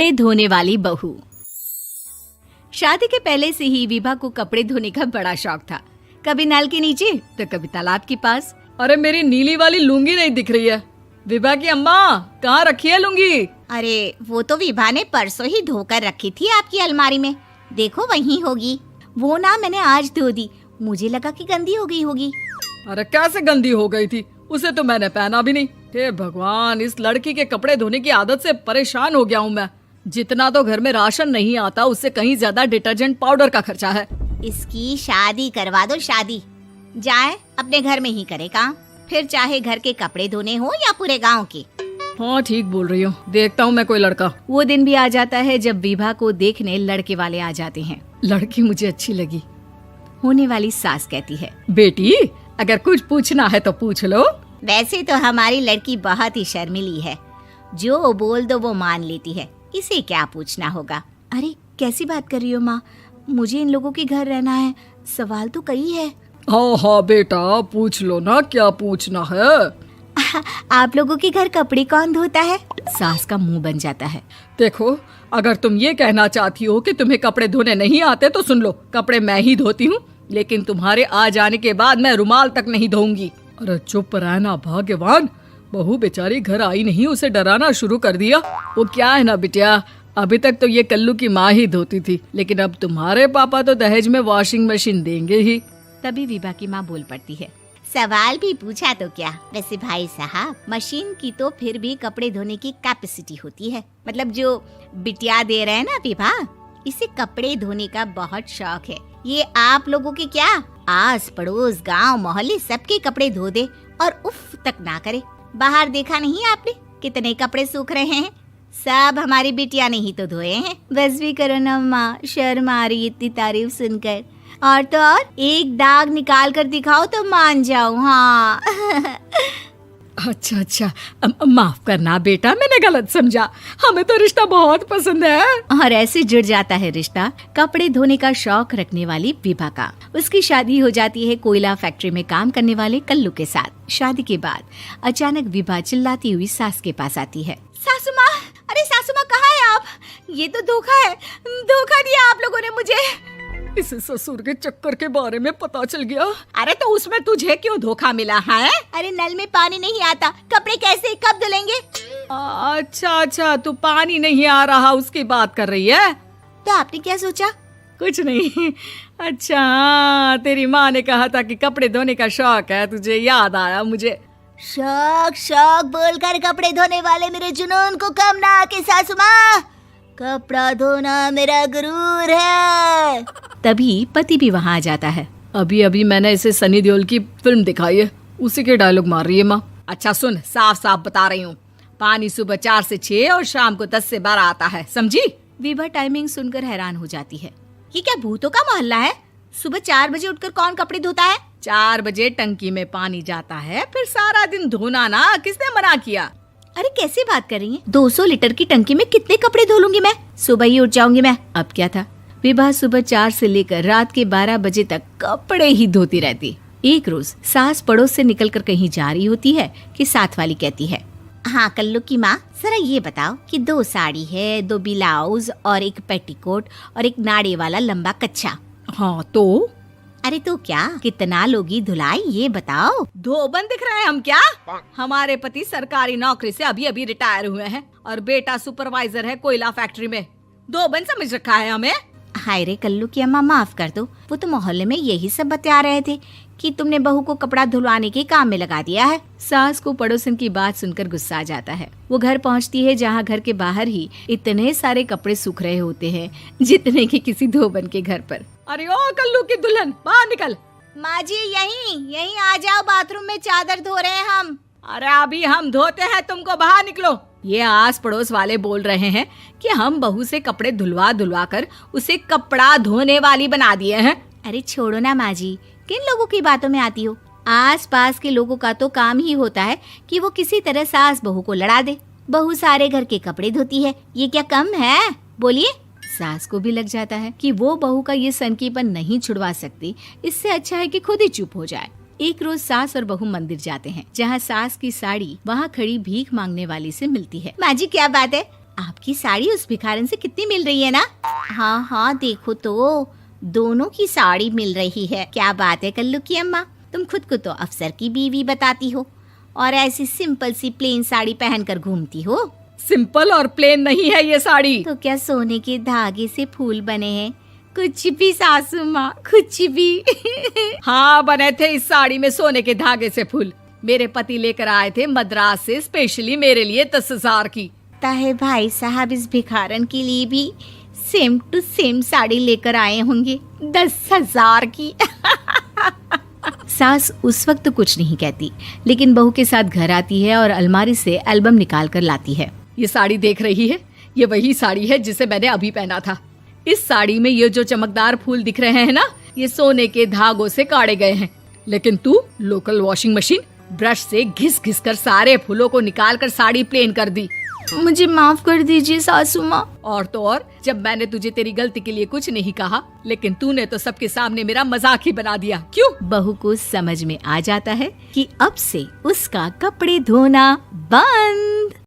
कपड़े धोने वाली बहू। शादी के पहले से ही विभा को कपड़े धोने का बड़ा शौक था। कभी नल के नीचे तो कभी तालाब के पास। अरे मेरी नीली वाली लुंगी नहीं दिख रही है। विभा की अम्मा, कहाँ रखी है लुंगी? अरे वो तो विभा ने परसों ही धोकर रखी थी आपकी अलमारी में, देखो वहीं होगी। वो ना मैंने आज धो दी, मुझे लगा कि गंदी हो गई होगी। अरे कैसे गंदी हो गई थी? उसे तो मैंने पहना भी नहीं। हे भगवान, इस लड़की के कपड़े धोने की आदत से परेशान हो गया हूँ मैं। जितना तो घर में राशन नहीं आता, उससे कहीं ज्यादा डिटर्जेंट पाउडर का खर्चा है। इसकी शादी करवा दो, शादी जाए अपने घर में ही करे काम, फिर चाहे घर के कपड़े धोने हो या पूरे गांव के। हाँ ठीक बोल रही हो, देखता हूँ मैं कोई लड़का। वो दिन भी आ जाता है जब विभा को देखने लड़के वाले आ जाते हैं। लड़की मुझे अच्छी लगी। होने वाली सास कहती है, बेटी अगर कुछ पूछना है तो पूछ लो। वैसे तो हमारी लड़की बहुत ही शर्मीली है, जो बोल दो वो मान लेती है, इसे क्या पूछना होगा। अरे कैसी बात कर रही हो माँ, मुझे इन लोगों के घर रहना है, सवाल तो कई है। हाँ हाँ बेटा, पूछ लो ना, क्या पूछना है। आप लोगों के घर कपड़े कौन धोता है? सास का मुंह बन जाता है। देखो, अगर तुम ये कहना चाहती हो कि तुम्हें कपड़े धोने नहीं आते तो सुन लो, कपड़े मैं ही धोती हूँ, लेकिन तुम्हारे आ जाने के बाद मैं रुमाल तक नहीं धोऊंगी। अरे चुप रहना भाग्यवान, बहू बेचारी घर आई नहीं, उसे डराना शुरू कर दिया। वो क्या है ना बिटिया, अभी तक तो ये कल्लू की माँ ही धोती थी, लेकिन अब तुम्हारे पापा तो दहेज में वॉशिंग मशीन देंगे ही। तभी विभा की माँ बोल पड़ती है, सवाल भी पूछा तो क्या। वैसे भाई साहब, मशीन की तो फिर भी कपड़े धोने की कैपेसिटी होती है, मतलब जो बिटिया दे रहे हैं ना विभा, इसे कपड़े धोने का बहुत शौक है। ये आप लोगों के क्या, आस पड़ोस गांव मोहल्ले सबके कपड़े धो दे और उफ तक ना करे। बाहर देखा नहीं आपने कितने कपड़े सूख रहे हैं, सब हमारी बिटिया ने ही तो धोए हैं। बस भी करो ना माँ, शर्म आ रही इतनी तारीफ सुनकर। और तो और एक दाग निकाल कर दिखाओ तो मान जाओ। हाँ अच्छा, माफ करना बेटा, मैंने गलत समझा। हमें तो रिश्ता बहुत पसंद है। और ऐसे जुड़ जाता है रिश्ता कपड़े धोने का शौक रखने वाली विभा का। उसकी शादी हो जाती है कोयला फैक्ट्री में काम करने वाले कल्लू के साथ। शादी के बाद अचानक विभा चिल्लाती हुई सास के पास आती है। सासू माँ, अरे सासू माँ कहाँ है आप? ये तो धोखा है, धोखा दिया आप लोगों ने मुझे। इसे ससुर के चक्कर के बारे में पता चल गया। अरे तो उसमें तुझे क्यों धोखा मिला है? अरे नल में पानी नहीं आता, कपड़े कैसे कब धुलेंगे? अच्छा, तू पानी नहीं आ रहा उसकी बात कर रही है। तो आपने क्या सोचा? कुछ नहीं। अच्छा, तेरी माँ ने कहा था कि कपड़े धोने का शौक है तुझे, याद आया मुझे। शौक बोलकर कपड़े धोने वाले मेरे जुनून को कम ना आके सासू माँ, कपड़ा धोना मेरा गुरूर है। तभी पति भी वहाँ आ जाता है। अभी मैंने इसे सनी देओल की फिल्म दिखाई है, उसी के डायलॉग मार रही है माँ। अच्छा सुन, साफ बता रही हूँ, पानी सुबह 4 से 6 और शाम को 10 से 12 आता है, समझी? विभा टाइमिंग सुनकर हैरान हो जाती है। ये क्या भूतों का मोहल्ला है? सुबह 4 बजे उठकर कौन कपड़े धोता है? 4 बजे टंकी में पानी जाता है, फिर सारा दिन धोना ना, किसने मना किया? अरे कैसी बात कर रही हैं? 200 लीटर की टंकी में कितने कपड़े धो लूंगी मैं, सुबह ही उठ जाऊंगी मैं। अब क्या था, विभा सुबह 4 से लेकर रात के 12 बजे तक कपड़े ही धोती रहती। एक रोज सास पड़ोस से निकलकर कहीं जा रही होती है कि साथ वाली कहती है, हाँ कल्लू की माँ, जरा ये बताओ कि 2 साड़ी है, 2 ब्लाउज और एक पेटीकोट और एक नाड़े वाला लंबा कच्छा। हाँ तो? अरे तो क्या, कितना लोगी धुलाई ये बताओ। धोबन दिख रहे हैं हम क्या? हमारे पति सरकारी नौकरी से अभी रिटायर हुए हैं और बेटा सुपरवाइजर है कोयला फैक्ट्री में। धोबन समझ रखा है हमें। हाय रे कल्लू की अम्मा, माफ कर दो, वो तो मोहल्ले में यही सब बता रहे थे कि तुमने बहू को कपड़ा धुलवाने के काम में लगा दिया है। सास को पड़ोसन की बात सुनकर गुस्सा आ जाता है। वो घर पहुंचती है जहां घर के बाहर ही इतने सारे कपड़े सूख रहे होते हैं जितने कि किसी धोबन के घर पर। अरे ओ कल्लू की दुल्हन, बाहर निकल। माँ जी यहीं आ जाओ, बाथरूम में चादर धो रहे हैं हम। अरे अभी हम धोते हैं, तुमको बाहर निकलो। ये आस पड़ोस वाले बोल रहे हैं कि हम बहू से कपड़े धुलवा कर उसे कपड़ा धोने वाली बना दिए हैं। अरे छोड़ो ना माँ जी, किन लोगों की बातों में आती हो? आस पास के लोगों का तो काम ही होता है कि वो किसी तरह सास बहू को लड़ा दे। बहू सारे घर के कपड़े धोती है, ये क्या कम है? बोलिए। सास को भी लग जाता है कि वो बहू का ये सनकीपन नहीं छुड़वा सकती, इससे अच्छा है कि खुद ही चुप हो जाए। एक रोज सास और बहू मंदिर जाते हैं, जहाँ सास की साड़ी वहाँ खड़ी भीख मांगने वाली से मिलती है। माँ जी क्या बात है, आपकी साड़ी उस भिखारन से कितनी मिल रही है ना? हाँ हाँ देखो तो, दोनों की साड़ी मिल रही है। क्या बात है कल्लू की अम्मा, तुम खुद को तो अफसर की बीवी बताती हो और ऐसी सिंपल सी प्लेन साड़ी पहनकर घूमती हो। सिंपल और प्लेन नहीं है ये साड़ी। तो क्या सोने के धागे से फूल बने हैं? कुछ भी सासू माँ, कुछ भी। हाँ बने थे इस साड़ी में सोने के धागे से फूल। मेरे पति लेकर आए थे मद्रास से स्पेशली मेरे लिए 10,000 की। ताहे भाई साहब इस भिखारन के लिए भी सेम टू सेम साड़ी लेकर आए होंगे 10,000 की। सास उस वक्त तो कुछ नहीं कहती, लेकिन बहू के साथ घर आती है और अलमारी से एल्बम निकाल कर लाती है। ये साड़ी देख रही है, ये वही साड़ी है जिसे मैंने अभी पहना था। इस साड़ी में ये जो चमकदार फूल दिख रहे हैं ना, ये सोने के धागों से काढ़े गए हैं। लेकिन तू लोकल वॉशिंग मशीन ब्रश से घिस घिस कर सारे फूलों को निकाल कर साड़ी प्लेन कर दी। मुझे माफ कर दीजिए सासू माँ। और तो और, जब मैंने तुझे तेरी गलती के लिए कुछ नहीं कहा, लेकिन तूने तो सबके सामने मेरा मजाक ही बना दिया। क्यों? बहू को समझ में आ जाता है कि अब से उसका कपड़े धोना बंद।